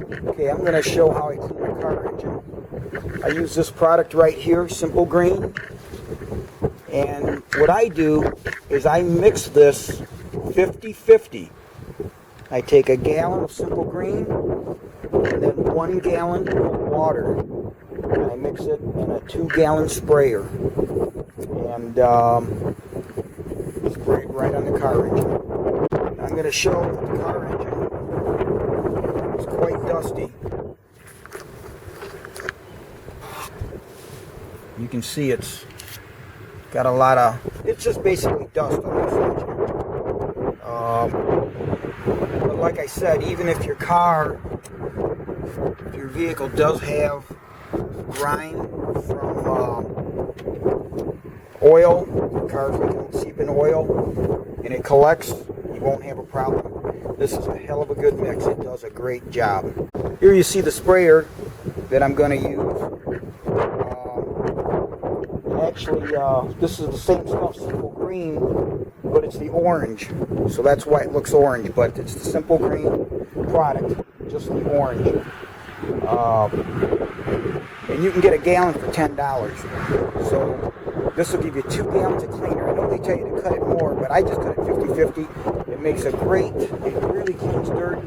Okay, I'm going to show how I clean my car engine. I use this product right here, Simple Green. And what I do is I mix this 50-50. I take a gallon of Simple Green and then 1 gallon of water. And I mix it in a 2-gallon sprayer. And spray it right on the car engine. I'm going to show the car engine is quite dusty. You can see it's got a lot of, it's just basically dust on this engine. But like I said, even if your vehicle does have grime from oil, the car's like seeping oil, and it collects, you won't have a problem. This is a hell of a good mix. It does a great job. Here you see the sprayer that I'm going to use. Actually, this is the same stuff, Simple Green, but it's the orange. So that's why it looks orange, but it's the Simple Green product, just the orange. And you can get a gallon for $10. So this will give you 2 gallons of cleaner. I know they tell you to cut it more, but I just cut it 50-50. It makes it really cleans dirt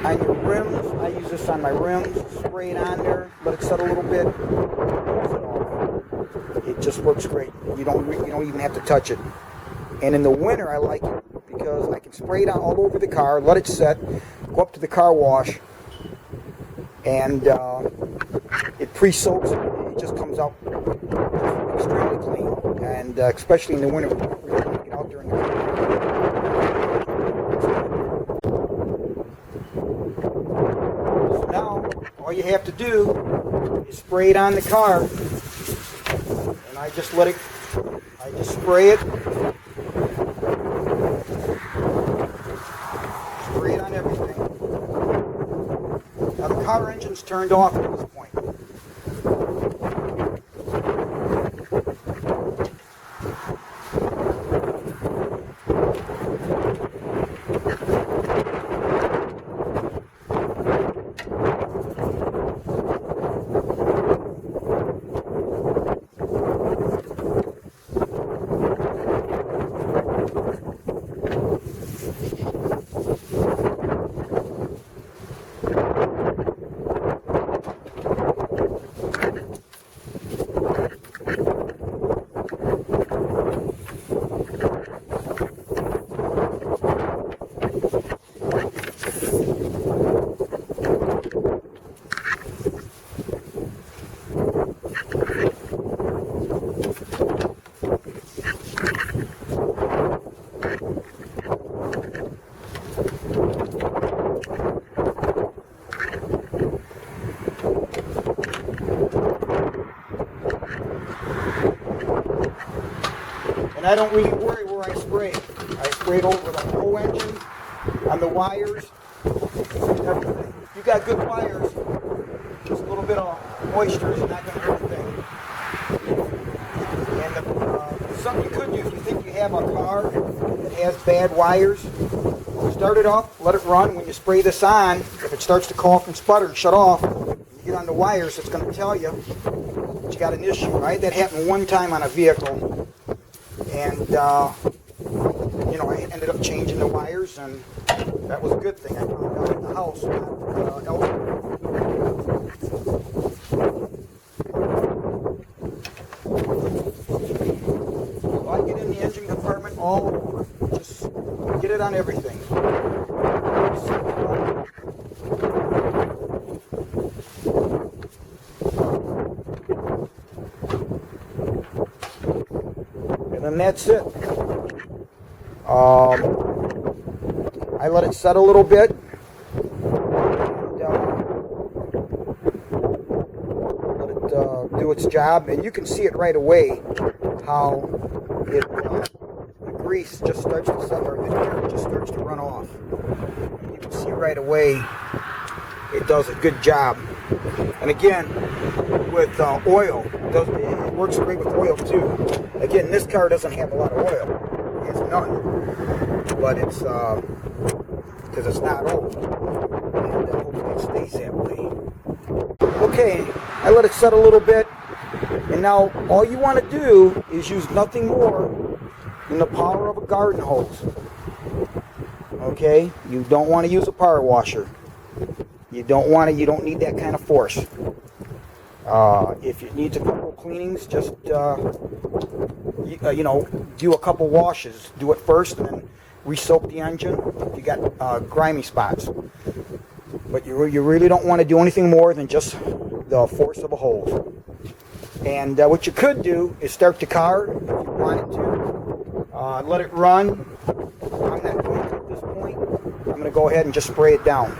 on your rims. I use this on my rims, spray it on there, let it set a little bit, close it off. It just works great. You don't even have to touch it. And in the winter, I like it because I can spray it out all over the car, let it set, go up to the car wash, and it pre-soaks it. It just comes out extremely clean. And especially in the winter, when you get out there in the car. So now, all you have to do is spray it on the car. And I just spray it. Spray it on everything. Now the car engine's turned off at this point. And I don't really worry where I spray it. I spray it over the whole engine, on the wires, everything. If you got good wires, just a little bit of moisture is not going to hurt a thing. And something you could do if you think you have a car that has bad wires, start it up, let it run. When you spray this on, if it starts to cough and sputter and shut off, you get on the wires, it's going to tell you that you got an issue. I had that happen one time on a vehicle. And, I ended up changing the wires, and that was a good thing. I found out at the house. So I get in the engine compartment all over. Just get it on everything. And then that's it. I let it set a little bit. And, let it do its job. And you can see it right away how it, the grease just starts to set, or the dirt just starts to run off. You can see right away it does a good job. And again, with oil, it works great with oil too. Again, this car doesn't have a lot of oil. It has none. But it's because it's not old. And hopefully it stays stays that way. Okay, I let it set a little bit, and now all you want to do is use nothing more than the power of a garden hose. Okay, you don't want to use a power washer. You don't need that kind of force. If it needs a couple cleanings, just do a couple washes. Do it first, and then re-soak the engine if you got grimy spots. But you really don't want to do anything more than just the force of a hose. And what you could do is start the car if you wanted to. Let it run. I'm not going to at this point. I'm going to go ahead and just spray it down.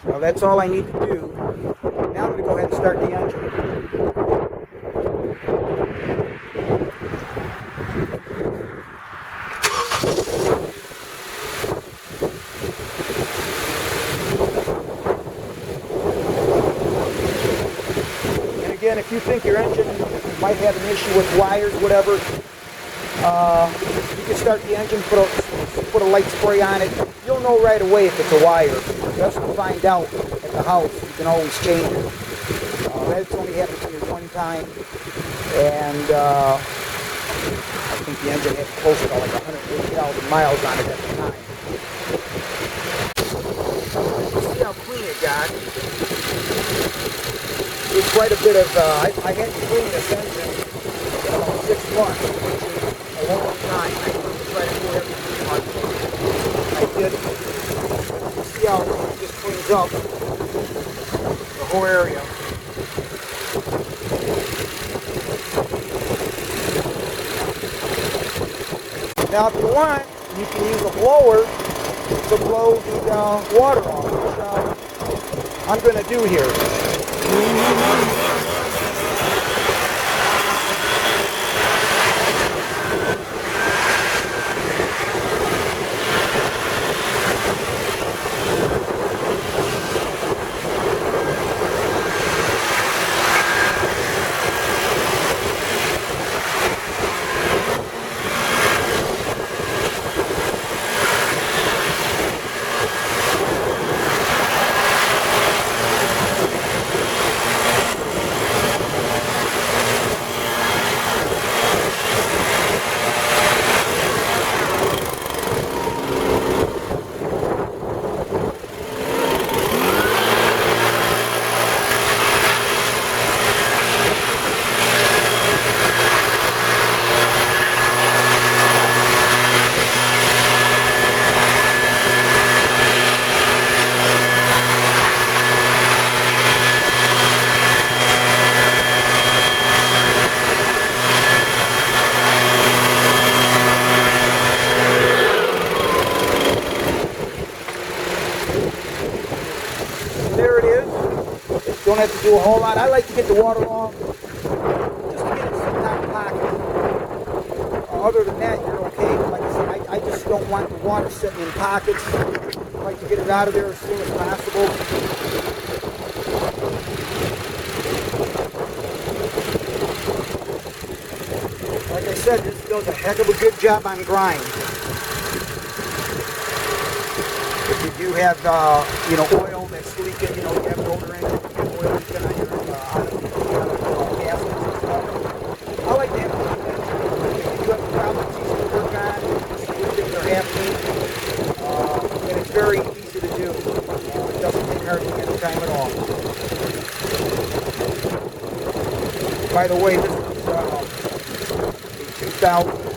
Now that's all I need to do. Now I'm going to go ahead and start the engine. And again, if you think your engine might have an issue with wires, whatever, you can start the engine, put a light spray on it. You'll know right away if it's a wire. Just to find out at the house, you can always change it. That's only happened to me one time, and I think the engine had close to like 180,000 miles on it at the time. See how clean it got. It's quite a bit of, I had to clean this engine in about 6 months, which is a long time. I couldn't try to do everything once. I did. See how it just cleans up the whole area. Now if you want, you can use a blower to blow the water off, which I'm going to do here. Don't have to do a whole lot. I like to get the water off just to get it in some type of pocket. Other than that, you're okay. But like I said, I just don't want the water sitting in pockets. I like to get it out of there as soon as possible. Like I said, this does a heck of a good job on grind. If you do have, oil that's leaking, you have an older engine, you have oil leaking on your gaskets and stuff. I like that. If you have a problem, it's easy to work on. These things are happening, and it's very easy to do. It doesn't take hardly any time at all. By the way, this is a 2000